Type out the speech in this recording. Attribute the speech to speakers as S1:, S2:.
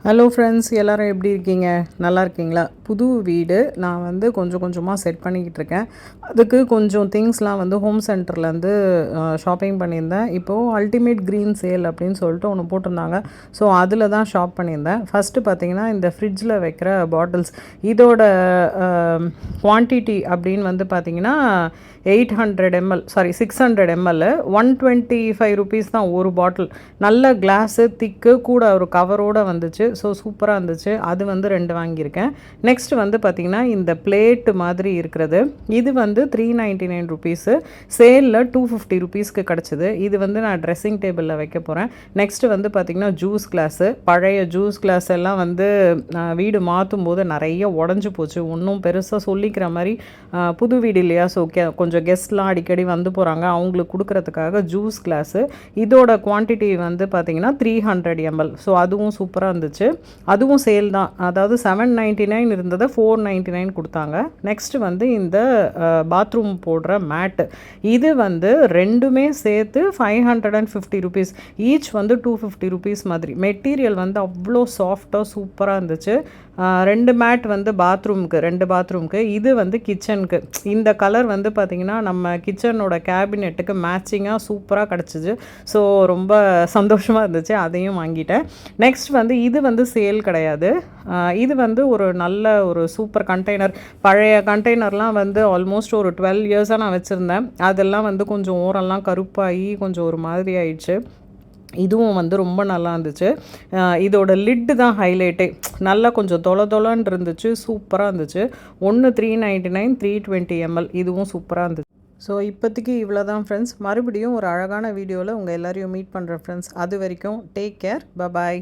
S1: Hello friends, எல்லோரும் எப்படி இருக்கீங்க? நல்லா இருக்கீங்களா? புது வீடு நான் வந்து கொஞ்சம் கொஞ்சமாக செட் பண்ணிக்கிட்டு இருக்கேன். அதுக்கு கொஞ்சம் திங்ஸ்லாம் வந்து ஹோம் சென்டர்லேருந்து ஷாப்பிங் பண்ணியிருந்தேன். இப்போது அல்டிமேட் க்ரீன் சேல் அப்படின்னு சொல்லிட்டு ஒன்று போட்டிருந்தாங்க. ஸோ அதில் தான் ஷாப் பண்ணியிருந்தேன். ஃபஸ்ட்டு பார்த்தீங்கன்னா, இந்த ஃப்ரிட்ஜில் வைக்கிற பாட்டில்ஸ் இதோட குவான்டிட்டி அப்படின்னு வந்து பார்த்தீங்கன்னா 800 ml 600 ml 125 rupees தான் ஒரு பாட்டில். நல்ல கிளாஸு திக்கு கூட ஒரு கவரோடு வந்துச்சு. ஸோ சூப்பராக இருந்துச்சு. அது வந்து 2 வாங்கியிருக்கேன். நெக்ஸ்ட் வந்து பார்த்திங்கன்னா இந்த பிளேட்டு மாதிரி இருக்கிறது, இது வந்து 399 ருபீஸு, சேலில் 250 ருபீஸ்க்கு கிடச்சிது. இது வந்து நான் ட்ரெஸ்ஸிங் டேபிளில் வைக்க போகிறேன். நெக்ஸ்ட்டு வந்து பார்த்திங்கன்னா ஜூஸ் கிளாஸு, பழைய ஜூஸ் கிளாஸ் எல்லாம் வந்து வீடு மாற்றும் போது நிறைய உடஞ்சி போச்சு. ஒன்றும் பெருசாக சொல்லிக்கிற மாதிரி புது வீடு இல்லையா, ஸோ கொஞ்சம் கெஸ்ட்லாம் அடிக்கடி வந்து போகிறாங்க, அவங்களுக்கு கொடுக்குறதுக்காக ஜூஸ் கிளாஸு. இதோட குவான்டிட்டி வந்து பார்த்திங்கன்னா 300 ml. ஸோ அதுவும் சூப்பராக இருந்துச்சு. அதுவும் சேல் தான். அதாவது 799 இருந்ததை 499 கொடுத்தாங்க. நெக்ஸ்ட்டு வந்து இந்த பாத்ரூம் போடுற மேட்டு, இது வந்து ரெண்டுமே சேர்த்து 550 ருபீஸ், ஈச் வந்து 250 ருபீஸ் மாதிரி. மெட்டீரியல் வந்து அவ்வளோ சாஃப்டாக சூப்பராக இருந்துச்சு. 2 மேட் வந்து பாத்ரூமுக்கு, 2 பாத்ரூமுக்கு, இது வந்து கிச்சனுக்கு. இந்த கலர் வந்து பார்த்திங்கன்னா நம்ம கிச்சனோட கேபினெட்டுக்கு மேட்சிங்காக சூப்பராக கிடச்சிச்சு. ஸோ ரொம்ப சந்தோஷமாக இருந்துச்சு. அதையும் வாங்கிட்டேன். நெக்ஸ்ட் வந்து இது வந்து சேல் கிடையாது. இது வந்து ஒரு நல்ல ஒரு சூப்பர் கண்டெய்னர். பழைய கண்டெய்னர்லாம் வந்து ஆல்மோஸ்ட் ஒரு 12 இயர்ஸாக நான் வச்சுருந்தேன். அதெல்லாம் வந்து கொஞ்சம் ஓரெல்லாம் கருப்பாகி கொஞ்சம் ஒரு மாதிரி ஆயிடுச்சு. இதுவும் வந்து ரொம்ப நல்லா இருந்துச்சு. இதோட லிட்டு தான் ஹைலைட்டே. நல்லா கொஞ்சம் தொலைன்னு இருந்துச்சு. சூப்பராக இருந்துச்சு. ஒன்று 399, 320 ml. இதுவும் சூப்பராக இருந்துச்சு. ஸோ இப்போதைக்கு இவ்வளோ தான் ஃப்ரெண்ட்ஸ். மறுபடியும் ஒரு அழகான வீடியோவில் உங்கள் எல்லாரையும் மீட் பண்ணுறேன் ஃப்ரெண்ட்ஸ். அது வரைக்கும் டேக் கேர். பபாய்.